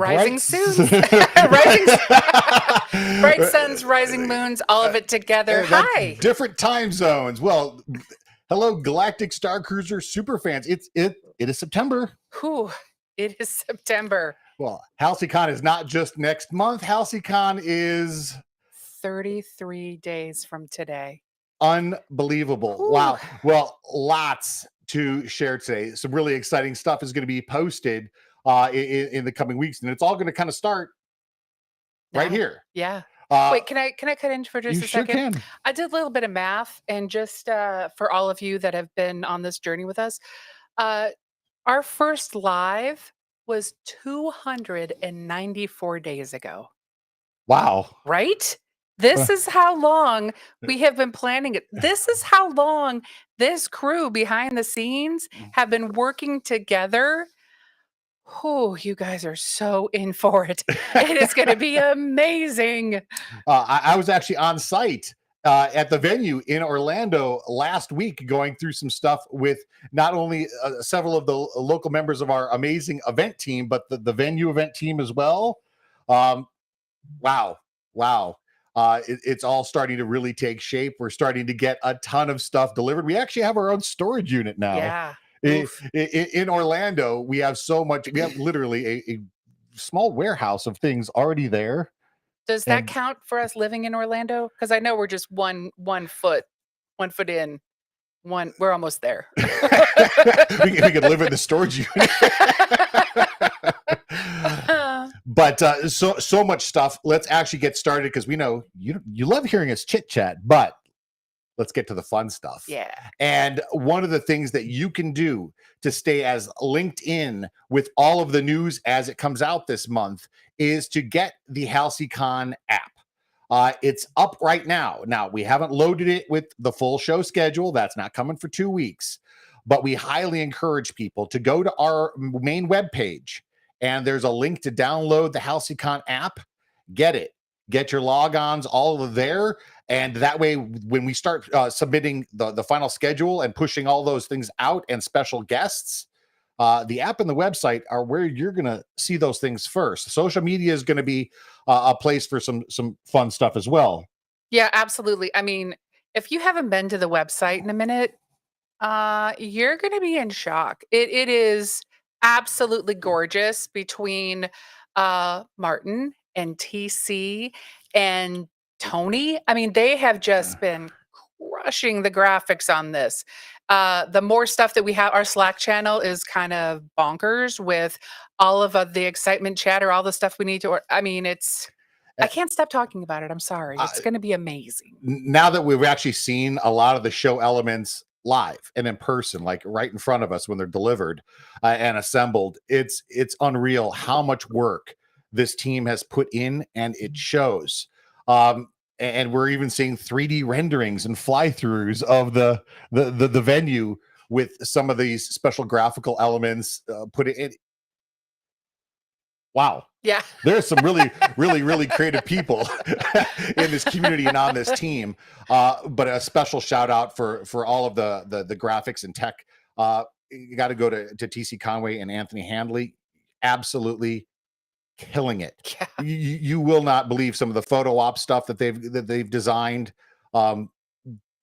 Rising bright, soon. Bright suns, rising moons, all of it together. Hi. Different time zones. Well, hello, Galactic Star Cruiser super fans. It is September. Whew, it is September. Well, Halcy-Con is not just next month. Halcy-Con is 33 days from today. Unbelievable. Ooh. Wow. Well, lots to share today. Some really exciting stuff is going to be posted in the coming weeks, and it's all going to kind of start right here. Yeah. Wait, can I cut in for just a second? You sure can. I did a little bit of math, and just for all of you that have been on this journey with us, our first live was 294 days ago. Wow. Right? This is how long we have been planning it. This is how long this crew behind the scenes have been working together. Oh, you guys are so in for it. It is going to be amazing. I was actually on site at the venue in Orlando last week, going through some stuff with not only several of the local members of our amazing event team, but the venue event team as well. Wow. It's all starting to really take shape. We're starting to get a ton of stuff delivered. We actually have our own storage unit now. Yeah. In Orlando, we have so much. We have literally a small warehouse of things already there. Does that count for us living in Orlando? Because I know we're just one foot in. We're almost there. we can live in the storage unit. But so much stuff. Let's actually get started, because we know you love hearing us chit chat, but let's get to the fun stuff. Yeah. And one of the things that you can do to stay as linked in with all of the news as it comes out this month is to get the Halcy-Con app. It's up right now. Now, we haven't loaded it with the full show schedule. That's not coming for 2 weeks. But we highly encourage people to go to our main webpage, and there's a link to download the Halcy-Con app. Get it. Get your logons all there. And that way, when we start submitting the final schedule and pushing all those things out and special guests, the app and the website are where you're going to see those things first. Social media is going to be a place for some fun stuff as well. Yeah, absolutely. I mean, if you haven't been to the website in a minute, you're going to be in shock. It is absolutely gorgeous between Martin and TC and Tony. I mean, they have just been crushing the graphics on this. The more stuff that we have, our Slack channel is kind of bonkers with all of the excitement chatter, all the stuff we need to. I mean, I can't stop talking about it. I'm sorry. It's going to be amazing. Now that we've actually seen a lot of the show elements live and in person, like right in front of us when they're delivered and assembled, it's unreal how much work this team has put in, and it shows. And we're even seeing 3D renderings and fly-throughs of the venue with some of these special graphical elements put in. Wow. Yeah. There's some really creative people in this community and on this team. But a special shout out for all of the graphics and tech. You got to go to TC Conway and Anthony Handley. Absolutely killing it. Yeah. You will not believe some of the photo op stuff that they've designed.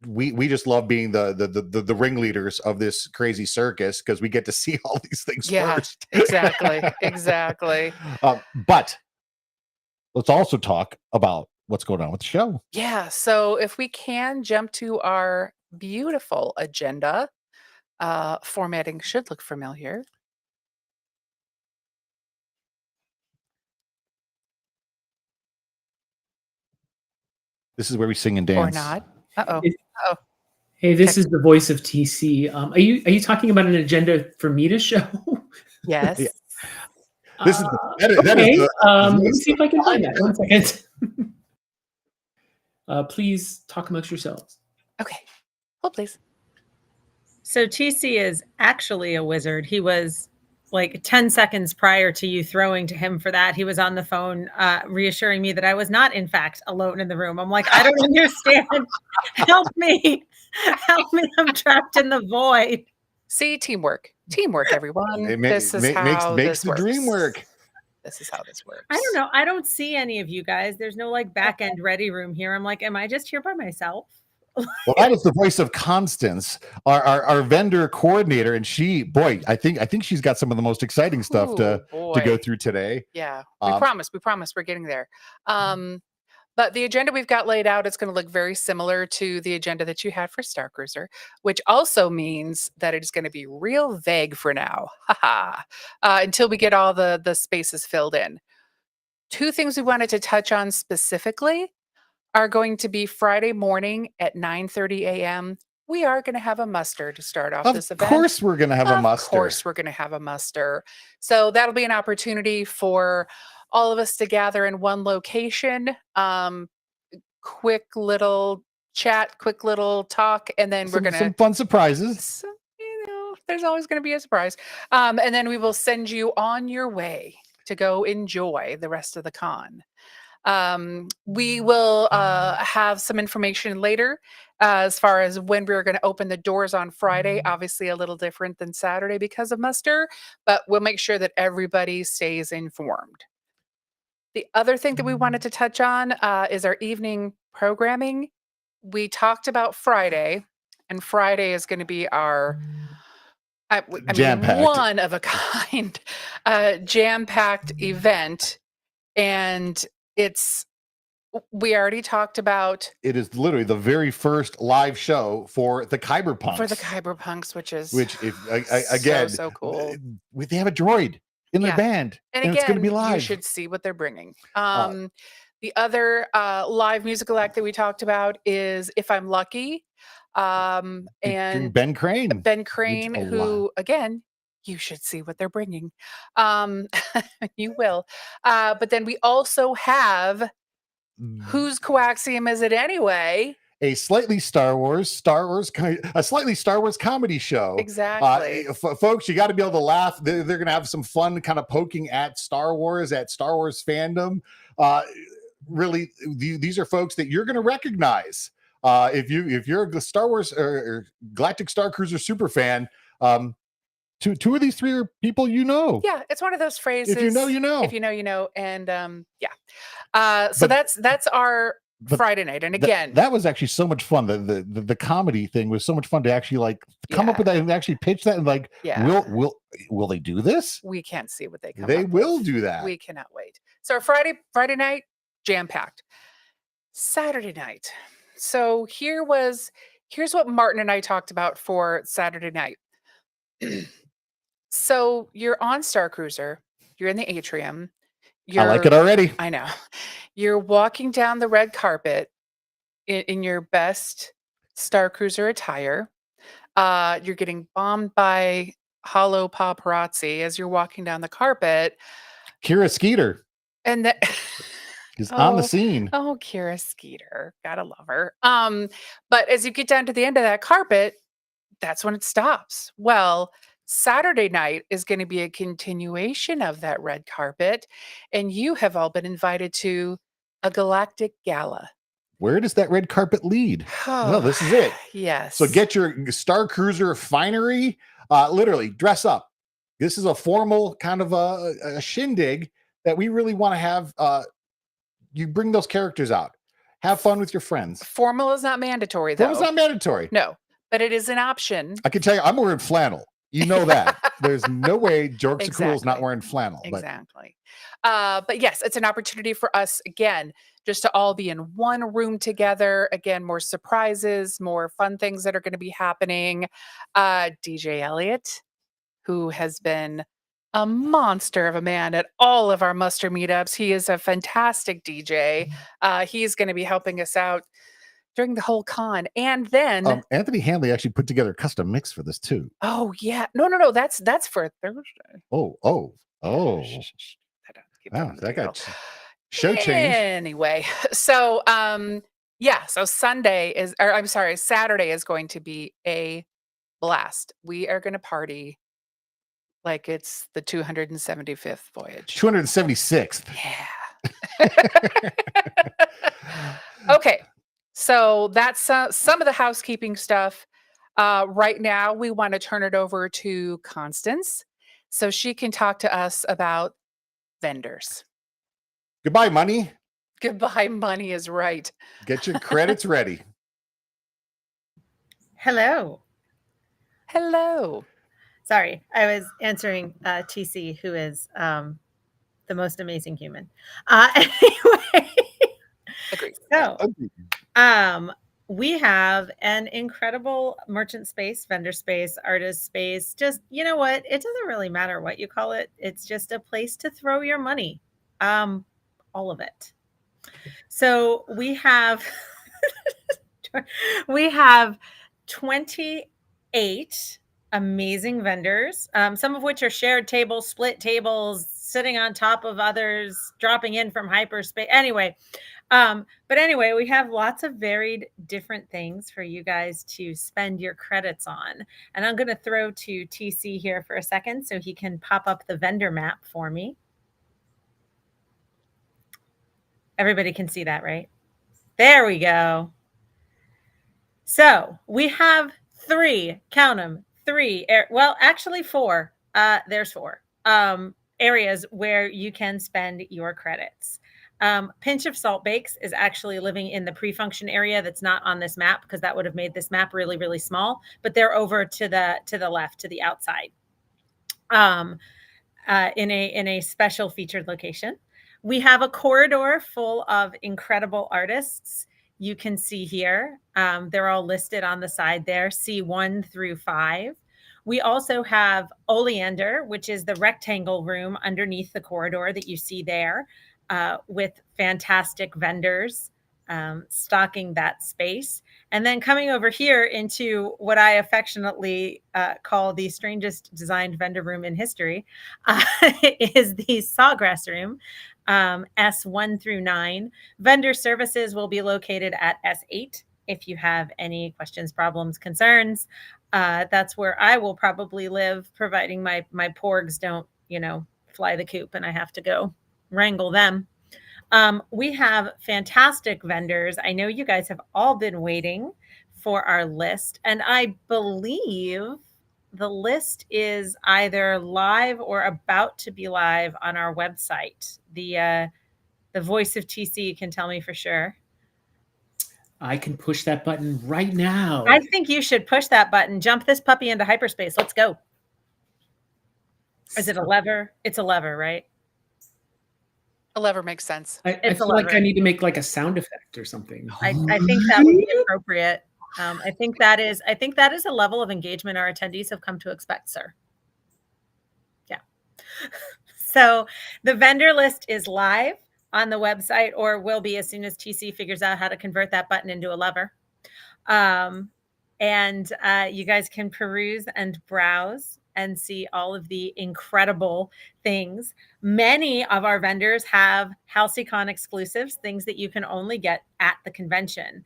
We just love being the ringleaders of this crazy circus, because we get to see all these things first. Exactly. But let's also talk about what's going on with the show. Yeah. So if we can jump to our beautiful agenda, formatting should look familiar. This is where we sing and dance. Or not. Uh-oh. Hey, this is the voice of TC. Are you talking about an agenda for me to show? Yes. Yeah. This is okay. Let me see if I can find that. 1 second. Please talk amongst yourselves. Okay. Hold, please. So TC is actually a wizard. He was like 10 seconds prior to you throwing to him for that. He was on the phone reassuring me that I was not, in fact, alone in the room. I'm like, I don't understand. Help me. Help me. I'm trapped in the void. See, teamwork, everyone. Makes the dream work. this is how this works. I don't know. I don't see any of you guys. There's no like back end ready room here. I'm like, am I just here by myself? Well, that is the voice of Constance, our vendor coordinator, and she, boy, I think she's got some of the most exciting stuff to go through today. Yeah, we promise we're getting there. But the agenda we've got laid out, it's going to look very similar to the agenda that you had for Star Cruiser, which also means that it is going to be real vague for now, until we get all the spaces filled in. Two things we wanted to touch on specifically are going to be Friday morning at 9:30 a.m. We are going to have a muster to start off this event. Of course we're going to have a muster. Of course we're going to have a muster. So that'll be an opportunity for all of us to gather in one location. Quick little chat, quick little talk, and then we're going to some fun surprises. There's always going to be a surprise. And then we will send you on your way to go enjoy the rest of the con. We will have some information later as far as when we're going to open the doors on Friday. Obviously, a little different than Saturday because of muster, but we'll make sure that everybody stays informed. The other thing that we wanted to touch on is our evening programming. We talked about Friday, and Friday is going to be our one of a kind jam-packed event. And we already talked about. It is literally the very first live show for the Kyberpunks. Which if again, so cool. They have a droid in their band, and again, it's going to be live. You should see what they're bringing. The other live musical act that we talked about is If I'm Lucky, and Ben Crane. Who again, you should see what they're bringing. You will. But then we also have Whose Coaxium Is It Anyway? A slightly Star Wars comedy show. Exactly. Folks, you got to be able to laugh. They're going to have some fun kind of poking at Star Wars fandom. Really, these are folks that you're going to recognize. If you're a Star Wars or Galactic Star Cruiser super fan, two of these three are people you know. Yeah, it's one of those phrases. If you know, you know. If you know, you know. And so that's our Friday night. And again, that was actually so much fun. The comedy thing was so much fun to actually come up with that and actually pitch that and will they do this? We can't see what they come. They will do that. We cannot wait. So our Friday night, jam-packed. Saturday night. So here's what Martin and I talked about for Saturday night. So you're on Star Cruiser, you're in the atrium. I like it already. I know. You're walking down the red carpet in your best Star Cruiser attire. You're getting bombed by hollow paparazzi as you're walking down the carpet. Kira Skeeter. And that is on the scene. Oh, Kira Skeeter. Gotta love her. But as you get down to the end of that carpet, that's when it stops. Well, Saturday night is going to be a continuation of that red carpet, and you have all been invited to a galactic gala. Where does that red carpet lead? Well, this is it. Yes. So get your Star Cruiser finery, literally dress up. This is a formal kind of a shindig that we really want to have. You bring those characters out. Have fun with your friends. Formal is not mandatory, though. Formal is not mandatory. No, but it is an option. I can tell you, I'm wearing flannel. You know that. There's no way Jorks Are Cool is not wearing flannel. Exactly. But yes, it's an opportunity for us, again, just to all be in one room together. Again, more surprises, more fun things that are going to be happening. DJ Elliott, who has been a monster of a man at all of our muster meetups. He is a fantastic DJ. He's going to be helping us out during the whole con. And then Anthony Hanley actually put together a custom mix for this too. Oh yeah. No. That's for Thursday. Oh. Wow, that got show change. Anyway, so so Saturday is going to be a blast. We are going to party like it's the 275th voyage. 276th. Yeah. Okay. So that's some of the housekeeping stuff. Right now, we want to turn it over to Constance so she can talk to us about vendors. Goodbye, money. Goodbye, money is right. Get your credits ready. Hello. Hello. Sorry, I was answering TC, who is the most amazing human. Anyway, Agreed. so we have an incredible merchant space, vendor space, artist space. Just, you know what? It doesn't really matter what you call it. It's just a place to throw your money. All of it. So we have 28 amazing vendors, some of which are shared tables, split tables, sitting on top of others, dropping in from hyperspace. But anyway, we have lots of varied different things for you guys to spend your credits on. And I'm going to throw to TC here for a second so he can pop up the vendor map for me. Everybody can see that, right? There we go. So we have count them, well, actually four. There's four areas where you can spend your credits. Pinch of Salt Bakes is actually living in the pre-function area that's not on this map, because that would have made this map really, really small, but they're over to the left, to the outside, in a special featured location. We have a corridor full of incredible artists. You can see here, they're all listed on the side there, C1 through 5. We also have Oleander, which is the rectangle room underneath the corridor that you see there, with fantastic vendors stocking that space. And then coming over here into what I affectionately call the strangest designed vendor room in history is the Sawgrass room, S1 through 9. Vendor services will be located at S8. If you have any questions, problems, concerns, that's where I will probably live, providing my porgs don't, fly the coop and I have to go wrangle them. We have fantastic vendors. I know you guys have all been waiting for our list, and I believe the list is either live or about to be live on our website. The voice of TC can tell me for sure. I can push that button right now. I think you should push that button. Jump this puppy into hyperspace. Let's go. Is it a lever? It's a lever, right? A lever makes sense. I feel like I need to make like a sound effect or something. I think that would be appropriate. I think that is a level of engagement our attendees have come to expect, sir. Yeah. So the vendor list is live on the website, or will be as soon as TC figures out how to convert that button into a lever. And you guys can peruse and browse and see all of the incredible things. Many of our vendors have Halcy-Con exclusives, things that you can only get at the convention.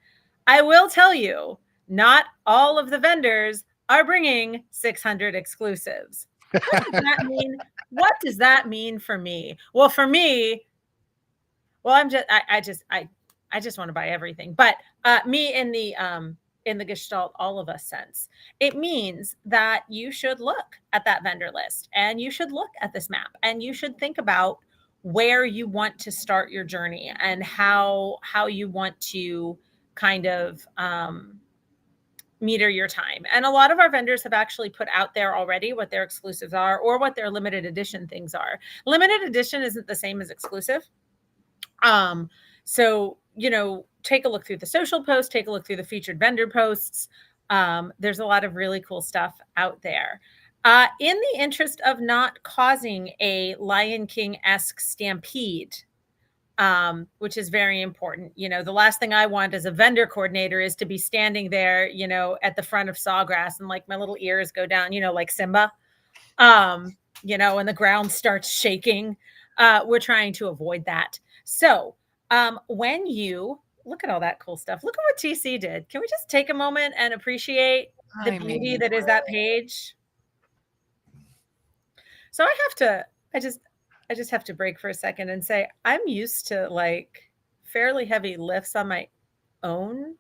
I will tell you, not all of the vendors are bringing 600 exclusives. What does that mean? What does that mean for me? Well, for me, I just want to buy everything. But me in the Gestalt all of us sense, it means that you should look at that vendor list, and you should look at this map, and you should think about where you want to start your journey and how you want to kind of meter your time. And a lot of our vendors have actually put out there already what their exclusives are, or what their limited edition things are. Limited edition isn't the same as exclusive. So, take a look through the social posts, take a look through the featured vendor posts. There's a lot of really cool stuff out there. In the interest of not causing a Lion King-esque stampede, which is very important. The last thing I want as a vendor coordinator is to be standing there, at the front of Sawgrass, and like my little ears go down, like Simba, and the ground starts shaking. We're trying to avoid that. So when you look at all that cool stuff, look at what TC did. Can we just take a moment and appreciate the beauty that is that page? So I just have to break for a second and say, I'm used to like fairly heavy lifts on my own.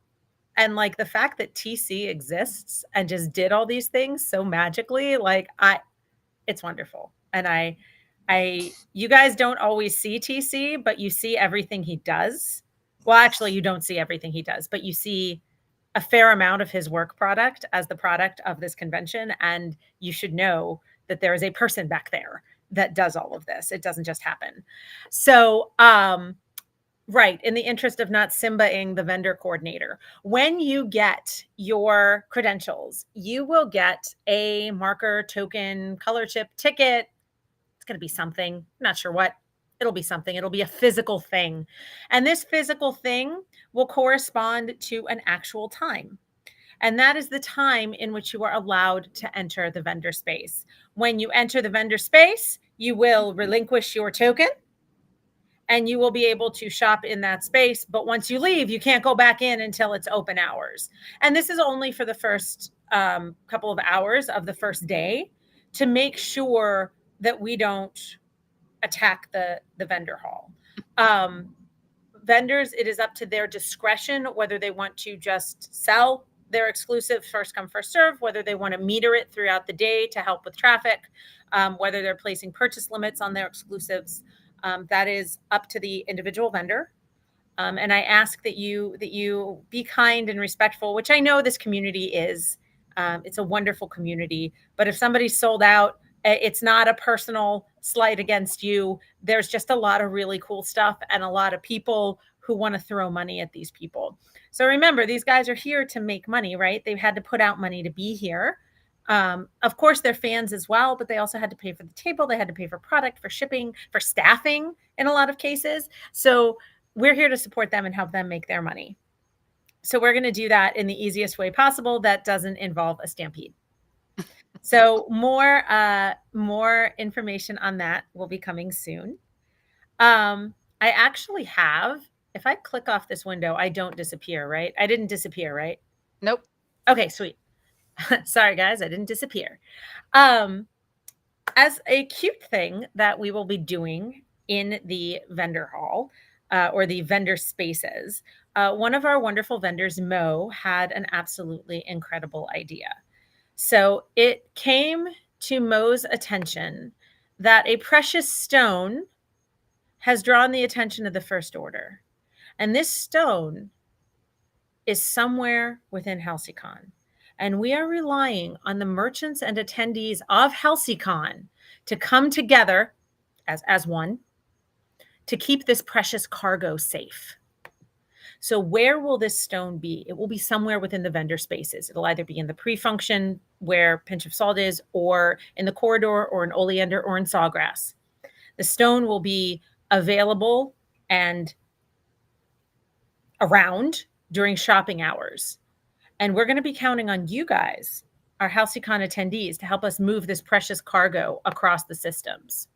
And like the fact that TC exists and just did all these things so magically, like it's wonderful. And I You guys don't always see TC, but you see everything he does. Well, actually, you don't see everything he does, but you see a fair amount of his work product as the product of this convention. And you should know that there is a person back there that does all of this. It doesn't just happen. So, right, in the interest of not Simba-ing the vendor coordinator, when you get your credentials, you will get a marker, token, color chip, ticket. It's going to be something. I'm not sure what. It'll be something. It'll be a physical thing. And this physical thing will correspond to an actual time. And that is the time in which you are allowed to enter the vendor space. When you enter the vendor space, you will relinquish your token and you will be able to shop in that space. But once you leave, you can't go back in until it's open hours. And this is only for the first couple of hours of the first day to make sure that we don't attack the vendor hall. Vendors, it is up to their discretion whether they want to just sell their exclusive first come first serve, whether they want to meter it throughout the day to help with traffic, whether they're placing purchase limits on their exclusives. That is up to the individual vendor. And I ask that you be kind and respectful, which I know this community is. It's a wonderful community, but if somebody's sold out, it's not a personal slight against you. There's just a lot of really cool stuff and a lot of people who want to throw money at these people. So remember, these guys are here to make money, right? They've had to put out money to be here. Of course, they're fans as well, but they also had to pay for the table. They had to pay for product, for shipping, for staffing in a lot of cases. So we're here to support them and help them make their money. So we're going to do that in the easiest way possible that doesn't involve a stampede. So more information on that will be coming soon. I actually have, if I click off this window, I don't disappear, right? I didn't disappear, right? Nope. Okay, sweet. Sorry, guys, I didn't disappear. As a cute thing that we will be doing in the vendor hall or the vendor spaces, one of our wonderful vendors, Mo, had an absolutely incredible idea. So it came to Mo's attention that a precious stone has drawn the attention of the First Order. And this stone is somewhere within Halcy-Con. And we are relying on the merchants and attendees of Halcy-Con to come together as one to keep this precious cargo safe. So where will this stone be? It will be somewhere within the vendor spaces. It'll either be in the pre-function where Pinch of Salt is, or in the corridor, or in Oleander, or in Sawgrass. The stone will be available and around during shopping hours. And we're going to be counting on you guys, our Halcy-Con attendees, to help us move this precious cargo across the systems.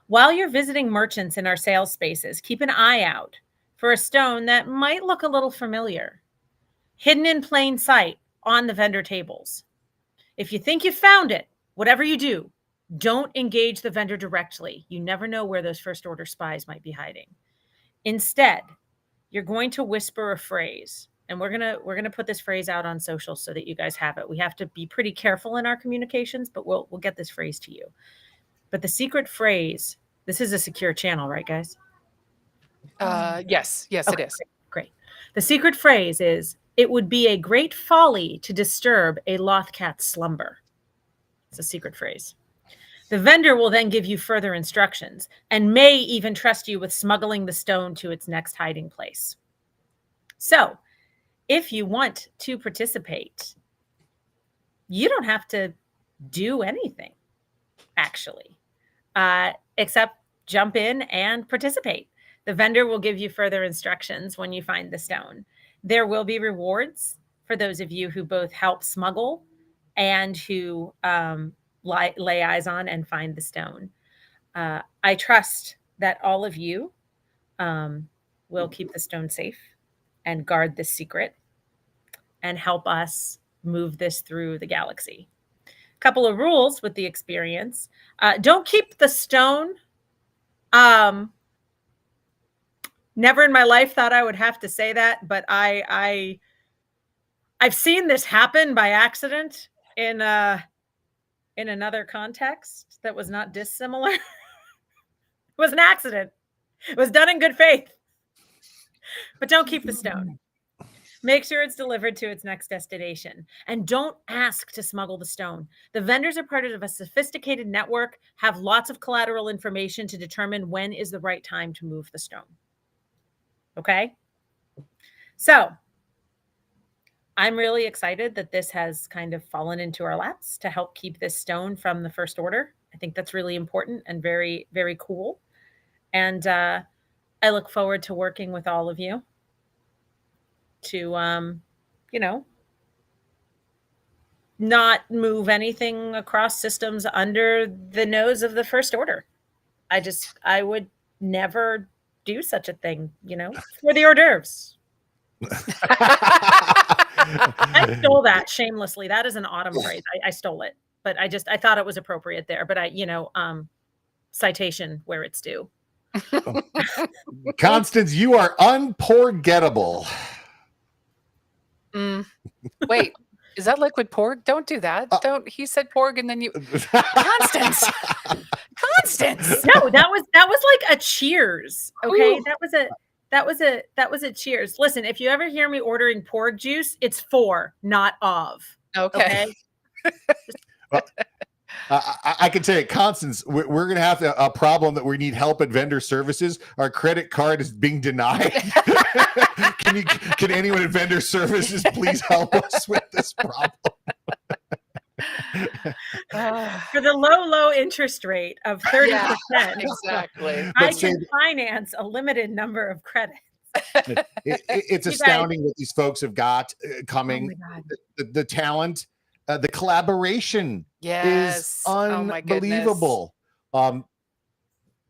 While you're visiting merchants in our sales spaces, keep an eye out for a stone that might look a little familiar, hidden in plain sight on the vendor tables. If you think you found it, whatever you do, don't engage the vendor directly. You never know where those first order spies might be hiding. Instead, you're going to whisper a phrase, and we're gonna put this phrase out on social so that you guys have it. We have to be pretty careful in our communications, but we'll get this phrase to you. But the secret phrase, this is a secure channel, right, guys? Yes, Okay, it is. Great. The secret phrase is, "It would be a great folly to disturb a Lothcat's slumber." It's a secret phrase. The vendor will then give you further instructions and may even trust you with smuggling the stone to its next hiding place. So if you want to participate, you don't have to do anything, actually, except jump in and participate. The vendor will give you further instructions when you find the stone. There will be rewards for those of you who both help smuggle and who lay eyes on and find the stone. I trust that all of you will keep the stone safe and guard this secret and help us move this through the galaxy. A couple of rules with the experience. Don't keep the stone. Never in my life thought I would have to say that, but I've seen this happen by accident in another context that was not dissimilar. was an accident. It was done in good faith. But don't keep the stone. Make sure it's delivered to its next destination. And don't ask to smuggle the stone. The vendors are part of a sophisticated network, have lots of collateral information to determine when is the right time to move the stone. Okay? So I'm really excited that this has kind of fallen into our laps to help keep this stone from the First Order. I think that's really important and very, very cool. And I look forward to working with all of you to, not move anything across systems under the nose of the First Order. I would never do such a thing, for the hors d'oeuvres. I stole that shamelessly. That is an autumn phrase. I stole it, but I thought it was appropriate there. But citation where it's due. Constance, you are unforgettable. Wait, is that liquid porg? Don't do that. Don't. He said porg, and then you, Constance. Constance. No, that was like a cheers. Okay, Ooh. that was a cheers. Listen, if you ever hear me ordering porg juice, it's for, not of. Okay. I can tell you, Constance, we're going to have a problem that we need help at vendor services. Our credit card is being denied. Can anyone at vendor services please help us with this problem? For the low interest rate of 30%, exactly. I can finance a limited number of credits. It's astounding what these folks have got coming. Oh the talent. The collaboration is unbelievable. Once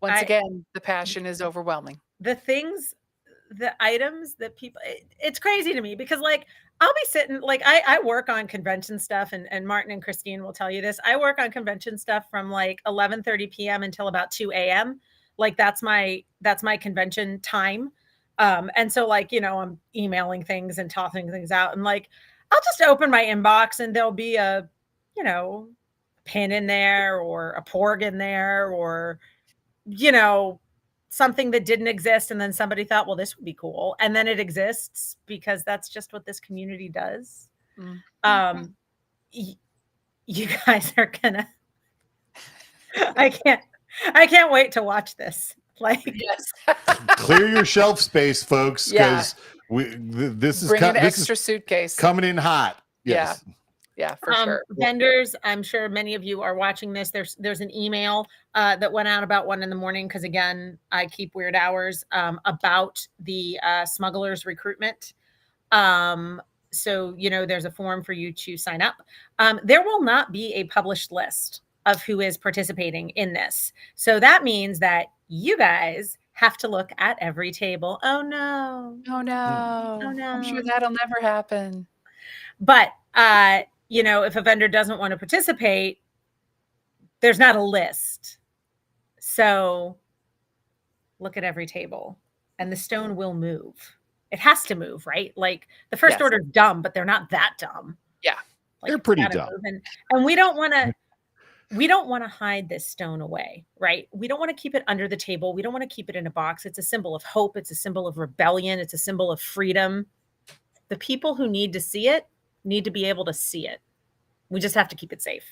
again, the passion is overwhelming. The items that people, it's crazy to me because I'll be sitting, I work on convention stuff and Martin and Christine will tell you this. I work on convention stuff from 11:30 p.m. until about 2 a.m. That's my convention time. And so I'm emailing things and tossing things out and I'll just open my inbox and there'll be a pin in there or a porg in there or, something that didn't exist. And then somebody thought, well, this would be cool. And then it exists because that's just what this community does. Mm-hmm. You guys are gonna, I can't wait to watch this. Yes. Clear your shelf space, folks. Because this is bring an extra suitcase coming in hot. Yes. Yeah, for sure. Vendors, I'm sure many of you are watching this. There's an email that went out about 1 a.m. because again, I keep weird hours about the smugglers recruitment. So there's a form for you to sign up. There will not be a published list of who is participating in this. So that means that you guys have to look at every table. Oh no. Oh no. Oh no. I'm sure that'll never happen. But if a vendor doesn't want to participate, there's not a list. So look at every table and the stone will move. It has to move, right? The First Order is dumb, but they're not that dumb. Yeah. They're pretty dumb. And we don't want to hide this stone away, right? We don't want to keep it under the table. We don't want to keep it in a box. It's a symbol of hope. It's a symbol of rebellion. It's a symbol of freedom. The people who need to see it need to be able to see it. We just have to keep it safe.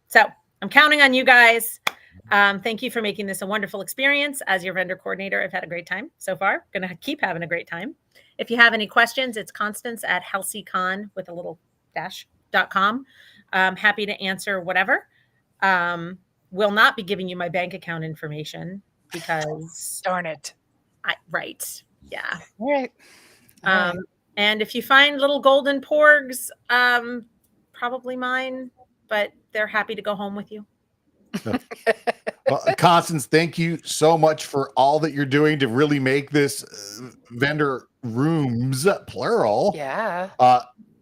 So I'm counting on you guys. Thank you for making this a wonderful experience. As your vendor coordinator, I've had a great time so far. Going to keep having a great time. If you have any questions, it's Constance at Halcy-Con with a little dash.com. Happy to answer whatever. Will not be giving you my bank account information because darn it. Right. Yeah. All right. And if you find little golden porgs, probably mine, but they're happy to go home with you. Well, Constance, thank you so much for all that you're doing to really make this vendor rooms, plural,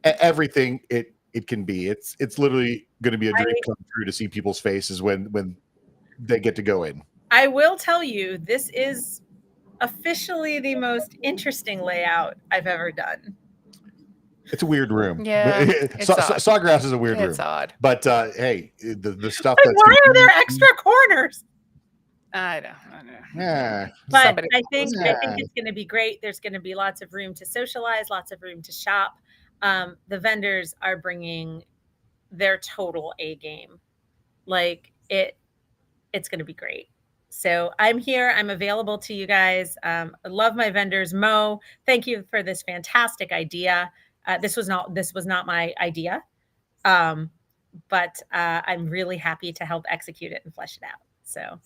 everything it can be. It's literally going to be a dream come true to see people's faces when they get to go in. I will tell you, this is officially the most interesting layout I've ever done. It's a weird room. Yeah, Sawgrass is a weird room. It's odd. But hey, the stuff why are there extra corners? I know. Yeah. But Somebody I think Yeah. it's going to be great. There's going to be lots of room to socialize, lots of room to shop. The vendors are bringing their total A game. Like it's going to be great. So I'm here. I'm available to you guys. I love my vendors. Mo, thank you for this fantastic idea. This was not my idea, but I'm really happy to help execute it and flesh it out. So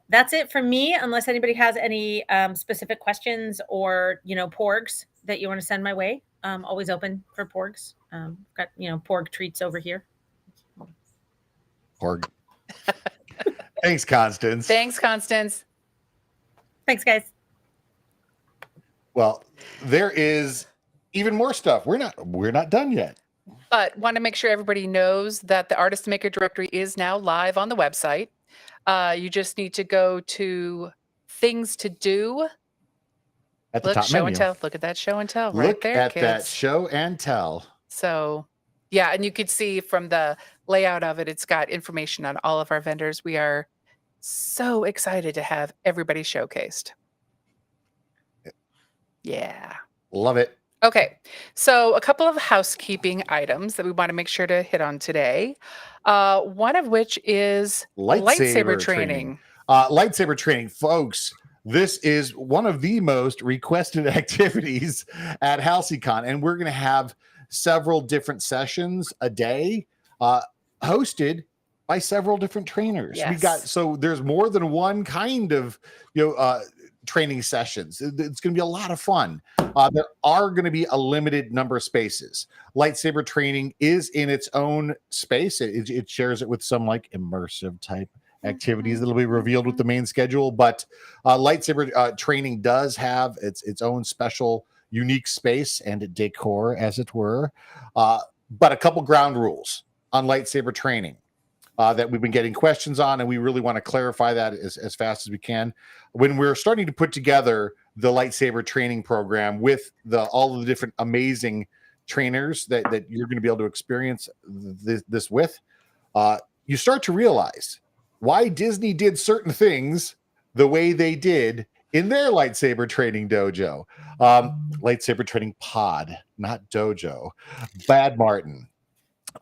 that's it from me. Unless anybody has any specific questions or porgs that you want to send my way, always open for porgs. Got porg treats over here. Porg. Thanks, Constance. Thanks, Constance. Thanks, guys. Well, there is even more stuff. We're not done yet. But want to make sure everybody knows that the Artist Maker Directory is now live on the website. You just need to go to things to do. At the Look, top show menu. and tell. Look at that show and tell right Look there, at kids. that show and tell. So, yeah, and you could see from the layout of it, it's got information on all of our vendors. We are so excited to have everybody showcased. Yeah. Love it. Okay, so a couple of housekeeping items that we want to make sure to hit on today. One of which is lightsaber training. Lightsaber training, folks. This is one of the most requested activities at Halcy-Con, and we're going to have several different sessions a day, hosted by several different trainers. Yes. So there's more than one kind of training sessions. It's going to be a lot of fun. There are going to be a limited number of spaces. Lightsaber training is in its own space. It shares it with some like immersive type activities that'll be revealed with the main schedule. But lightsaber training does have its own special, unique space and decor, as it were. But a couple ground rules on lightsaber training that we've been getting questions on, and we really want to clarify that as fast as we can. When we're starting to put together the lightsaber training program with all of the different amazing trainers that you're going to be able to experience this with, you start to realize why Disney did certain things the way they did in their lightsaber training dojo. Lightsaber training pod, not dojo. Bad Martin.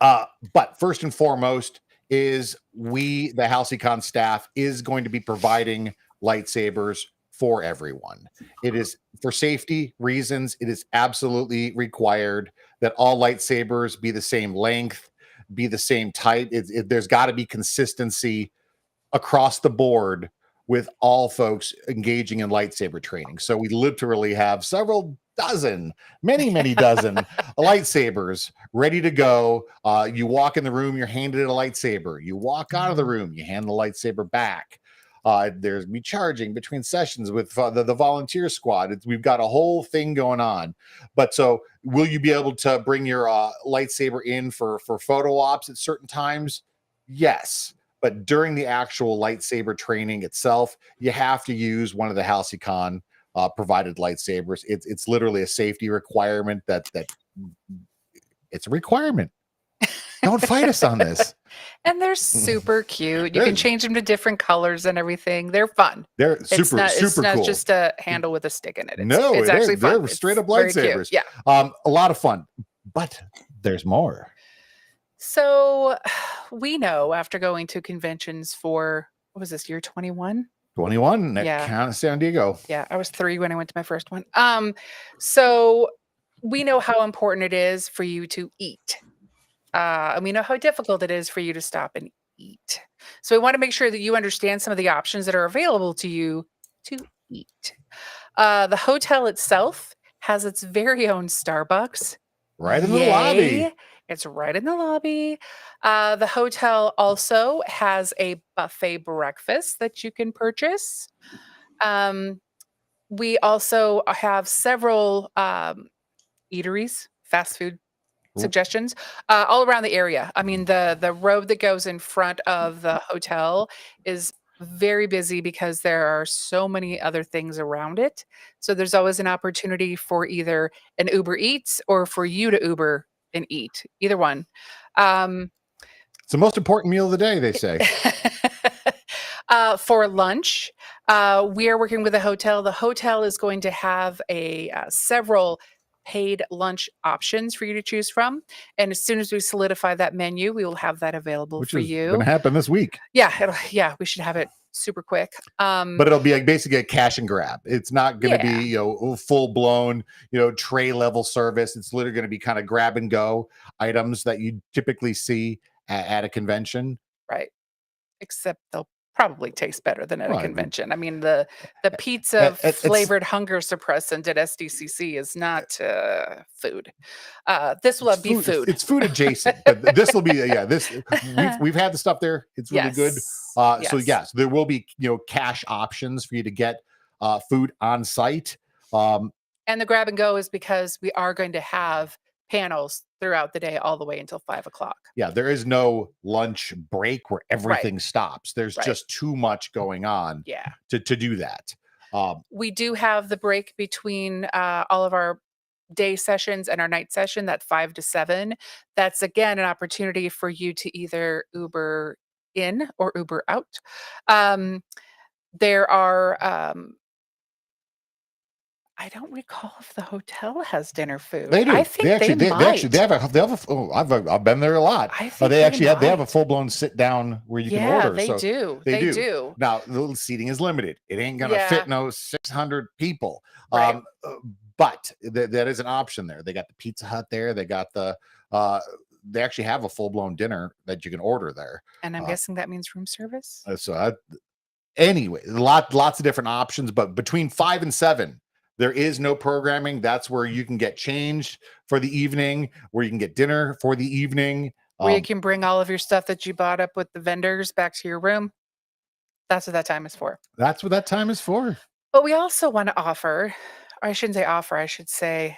But first and foremost is the Halcy-Con staff is going to be providing lightsabers for everyone. It is for safety reasons. It is absolutely required that all lightsabers be the same length, be the same type. There's got to be consistency across the board with all folks engaging in lightsaber training. So we literally have several dozen, many dozen lightsabers ready to go. You walk in the room, you're handed a lightsaber. You walk out of the room, you hand the lightsaber back. There's me charging between sessions with the volunteer squad. We've got a whole thing going on. But so will you be able to bring your lightsaber in for photo ops at certain times? Yes. But during the actual lightsaber training itself, you have to use one of the Halcy-Con provided lightsabers. It's literally a safety requirement that it's a requirement. Don't fight us on this. And they're super cute. You can change them to different colors and everything. They're fun. They're super It's not cool. just a handle with a stick in it. It's actually fun. They're straight up very cute. lightsabers. Yeah. A lot of fun. But there's more. So we know after going to conventions for, what was this, year 21? 21 at Yeah. San Diego. Yeah, I was 3 when I went to my first one. So we know how important it is for you to eat. And we know how difficult it is for you to stop and eat. So we want to make sure that you understand some of the options that are available to you to eat. The hotel itself has its very own Starbucks. Right in the lobby. It's right in the lobby. The hotel also has a buffet breakfast that you can purchase. We also have several eateries, fast food suggestions all around the area. I mean, the road that goes in front of the hotel is very busy because there are so many other things around it. So there's always an opportunity for either an Uber Eats or for you to Uber and eat, either one. It's the most important meal of the day, they say. For lunch, we are working with a hotel. The hotel is going to have several paid lunch options for you to choose from. And as soon as we solidify that menu, we will have that available Which for is going you. to happen this week. Yeah, we should have it super quick. But it'll be like basically a cash and grab. It's not going to be, full blown, tray level service. It's literally going to be kind of grab and go items that you typically see at a convention. Right. Except they'll probably taste better than at a Well, convention. I mean, the pizza flavored hunger suppressant at SDCC is not food. This will be food. It's food adjacent, but this will be we've had the stuff there. It's really good. So yes, there will be cash options for you to get food on site. And the grab and go is because we are going to have panels throughout the day all the way until 5 o'clock. Yeah, there is no lunch break where everything stops. There's just too much going on to do that. We do have the break between all of our day sessions and our night session, that 5 to 7. That's again an opportunity for you to either Uber in or Uber out. There are I don't recall if the hotel has dinner food. They do. I think they have. Oh, I've been there a lot. I think they have a full blown sit down where you can order. They do. They do. Now the seating is limited. It ain't gonna fit no 600 people. Right. But that is an option there. They got the Pizza Hut there. They got the. They actually have a full blown dinner that you can order there. And I'm guessing that means room service. Anyway, lots of different options, but between 5 and 7. There is no programming. That's where you can get changed for the evening, where you can get dinner for the evening. Where you can bring all of your stuff that you bought up with the vendors back to your room. That's what that time is for. That's what that time is for. But we also want to offer, or I shouldn't say offer, I should say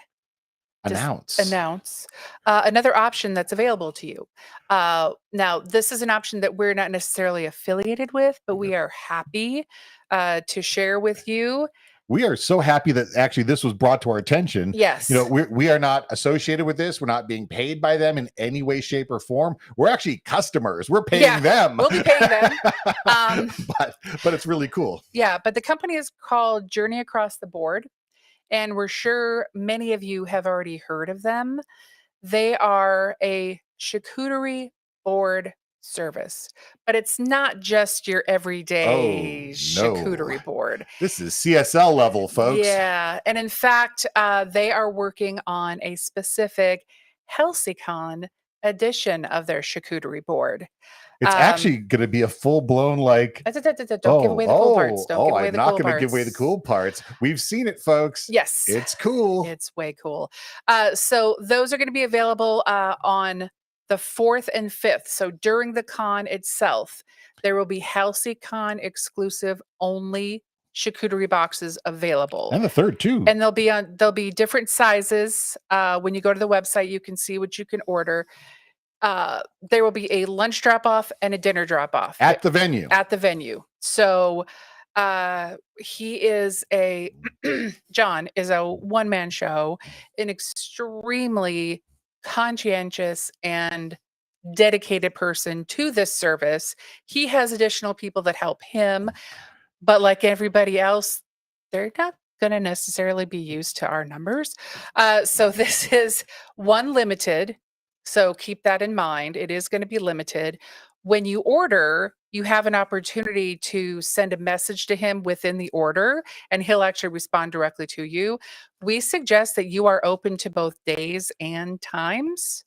announce another option that's available to you. Now, this is an option that we're not necessarily affiliated with, but we are happy to share with you. We are so happy that actually this was brought to our attention. Yes. We are not associated with this. We're not being paid by them in any way, shape, or form. We're actually customers. We're paying them. We'll be paying them. But it's really cool. Yeah, but the company is called Journey Across the Board, and we're sure many of you have already heard of them. They are a charcuterie board service, but it's not just your everyday charcuterie board. This is CSL level, folks. Yeah, and in fact, they are working on a specific Halcy-Con edition of their charcuterie board. It's actually going to be a full blown Don't give away the cool parts. Don't give away the cool parts. I'm not going to give away the cool parts. We've seen it, folks. Yes, it's cool. It's way cool. So those are going to be available on the 4th and 5th. So during the con itself, there will be Halcy-Con exclusive only charcuterie boxes available. And the 3rd too. And they'll be different sizes. When you go to the website, you can see what you can order. There will be a lunch drop-off and a dinner drop-off. At the venue. So John is a one-man show, an extremely conscientious and dedicated person to this service. He has additional people that help him, but like everybody else, they're not going to necessarily be used to our numbers. So this is one limited. So keep that in mind. It is going to be limited. When you order, you have an opportunity to send a message to him within the order, and he'll actually respond directly to you. We suggest that you are open to both days and times.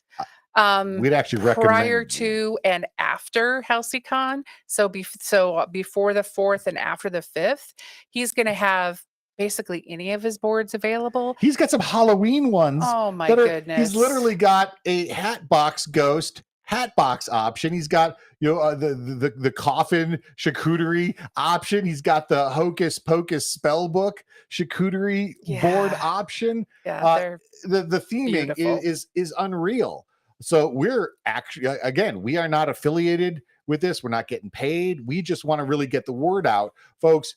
We'd actually recommend prior to and after Halcy-Con. So before the 4th and after the 5th, he's going to have basically any of his boards available. He's got some Halloween ones. Oh my goodness. He's literally got a Hatbox Ghost Hatbox option. He's got the coffin charcuterie option. He's got the Hocus Pocus spellbook charcuterie board option. Yeah, the theming is unreal. So we're actually, again, we are not affiliated with this. We're not getting paid. We just want to really get the word out, folks.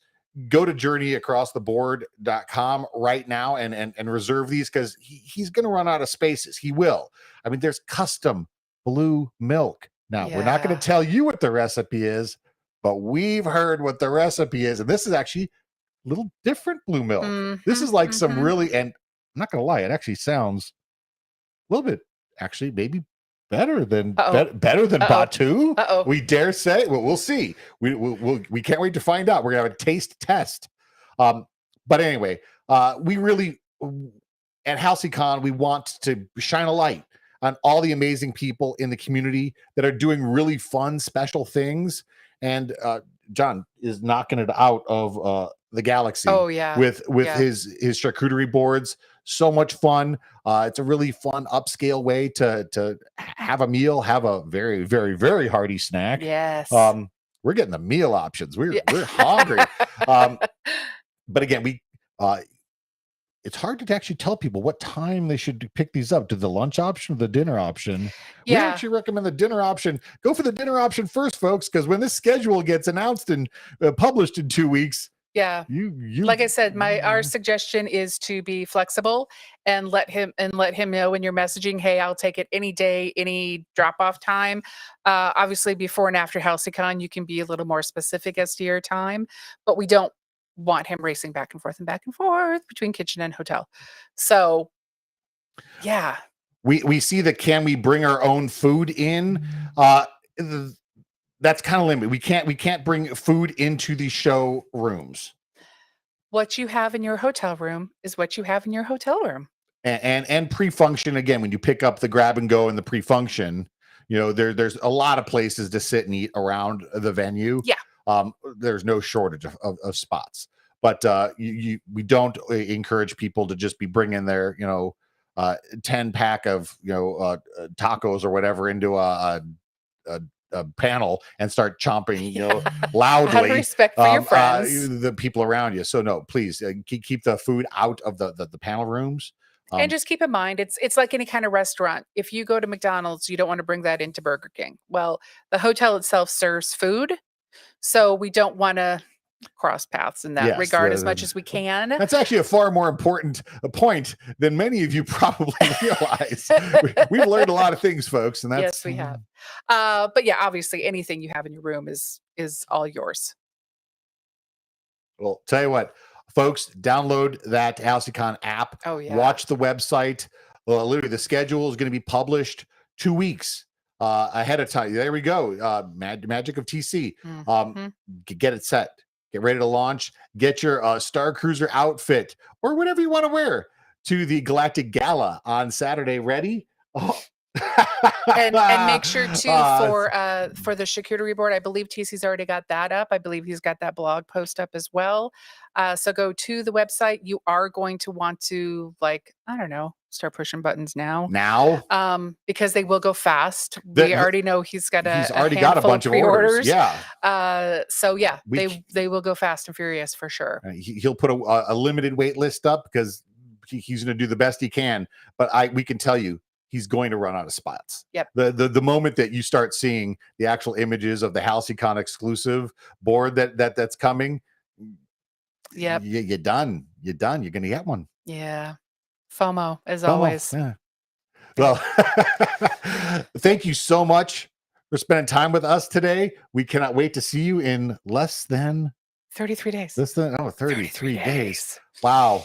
Go to journeyacrosstheboard.com right now and reserve these, because he's going to run out of spaces. He will. I mean, there's custom blue milk. Now, we're not going to tell you what the recipe is, but we've heard what the recipe is, and this is actually a little different blue milk. This is like some really, and I'm not gonna lie, it actually sounds a little bit, actually, maybe better than better than Batu. We dare say. Well, we'll see. We can't wait to find out. We're gonna have a taste test. But anyway, we really at Halcy-Con, we want to shine a light on all the amazing people in the community that are doing really fun, special things. And John is knocking it out of the galaxy. Oh yeah, with his charcuterie boards. So much fun. It's a really fun upscale way to have a meal, have a very, very, very hearty snack. Yes. We're getting the meal options. We're hungry. But again, it's hard to actually tell people what time they should pick these up. To the lunch option or the dinner option? We actually recommend the dinner option. Go for the dinner option first, folks, because when this schedule gets announced and published in 2 weeks, you like I said, our suggestion is to be flexible and let him know when you're messaging, hey, I'll take it any day, any drop off time. Obviously, before and after Halcy-Con, you can be a little more specific as to your time, but we don't want him racing back and forth between kitchen and hotel. So yeah, we see that can we bring our own food in? That's kind of limited. We can't bring food into the show rooms. What you have in your hotel room is what you have in your hotel room. And pre-function, again, when you pick up the grab and go and the pre-function, there's a lot of places to sit and eat around the venue. Yeah. There's no shortage of spots, but we don't encourage people to just be bringing their 10 pack of tacos or whatever into a panel and start chomping loudly. Out of respect for your friends, the people around you. So no, please keep the food out of the panel rooms. And just keep in mind, it's like any kind of restaurant. If you go to McDonald's, you don't want to bring that into Burger King. Well, the hotel itself serves food, so we don't want to cross paths in that regard as much as we can. That's actually a far more important point than many of you probably realize. We've learned a lot of things, folks, and that's yes, we have. But yeah, obviously, anything you have in your room is all yours. Well, tell you what, folks, download that Halcy-Con app. Oh yeah. Watch the website. Literally, the schedule is going to be published 2 weeks ahead of time. There we go. Magic of TC. Get it set. Get ready to launch. Get your Star Cruiser outfit or whatever you want to wear to the Galactic Gala on Saturday. Ready? Oh. and make sure too for the charcuterie board. I believe TC's already got that up. I believe he's got that blog post up as well. So go to the website. You are going to want to start pushing buttons now. Because they will go fast. We already know he's already got a bunch of orders. Yeah. So yeah, they will go fast and furious for sure. He'll put a limited wait list up because he's going to do the best he can. But we can tell you, he's going to run out of spots. Yep. The moment that you start seeing the actual images of the Halcy-Con exclusive board that's coming, yep, you're done. You're done. You're going to get one. Yeah. FOMO as always. Yeah. Well, thank you so much for spending time with us today. We cannot wait to see you in less than 33 days. 33 days. Wow.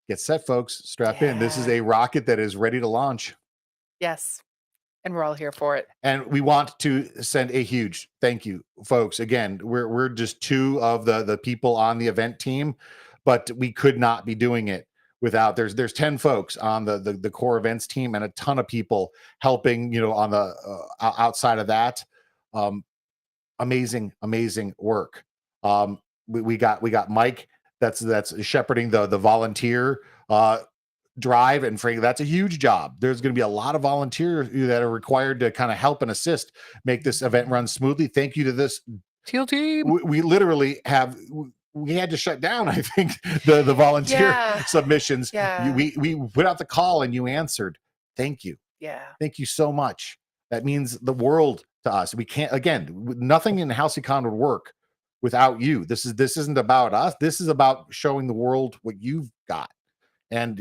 Get set, folks. Strap in. This is a rocket that is ready to launch. Yes. And we're all here for it. And we want to send a huge thank you, folks. Again, we're just two of the people on the event team, but we could not be doing it without there's 10 folks on the core events team and a ton of people helping, on the outside of that. Amazing work. We got Mike that's shepherding the volunteer drive, and frankly, that's a huge job. There's going to be a lot of volunteers that are required to kind of help and assist make this event run smoothly. Thank you to this teal team. We literally we had to shut down, I think, the volunteer submissions. Yeah. We put out the call and you answered. Thank you. Yeah. Thank you so much. That means the world to us. We can't, again, nothing in Halcy-Con would work without you. This isn't about us. This is about showing the world what you've got. And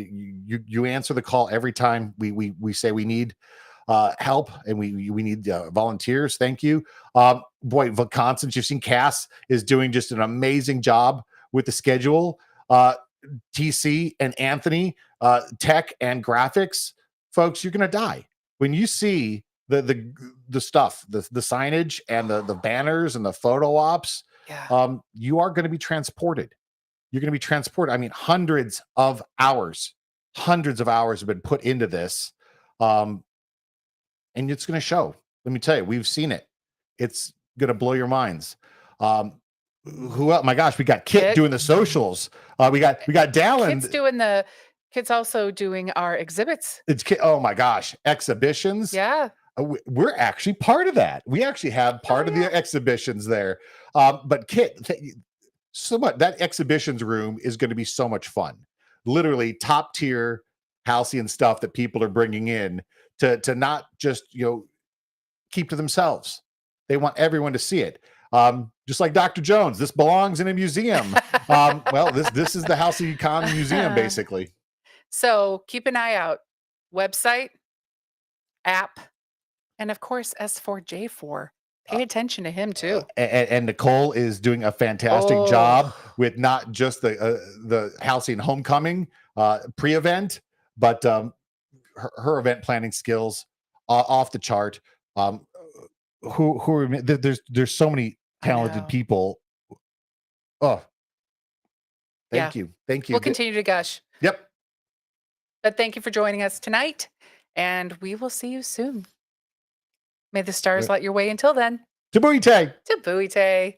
you answer the call every time we say we need help and we need volunteers. Thank you. boy, Wisconsin, you've seen Cass is doing just an amazing job with the schedule. TC and Anthony, tech and graphics, folks, you're gonna die when you see the stuff, the signage and the banners and the photo ops. Yeah. You are going to be transported. You're going to be transported. I mean, hundreds of hours have been put into this, and it's going to show. Let me tell you, we've seen it. It's going to blow your minds. Who else? My gosh, we got Kit doing the socials. We got Dallin. Kit's also doing our exhibits. It's Kit. Oh my gosh, exhibitions. Yeah. We're actually part of that. We actually have part of the exhibitions there. But Kit, so much that exhibitions room is going to be so much fun. Literally top tier Halcyon stuff that people are bringing in to not just keep to themselves. They want everyone to see it. Just like Dr. Jones, this belongs in a museum. Well, this is the Halcy-Con museum, basically. So keep an eye out. Website, app, and of course S4J4. Pay attention to him too. And Nicole is doing a fantastic job with not just the Halcyon Homecoming pre-event, but her event planning skills off the chart. There's so many talented people. Oh, thank you. We'll continue to gush. Yep. But thank you for joining us tonight, and we will see you soon. May the stars light your way until then. Tabuite. Tabuite.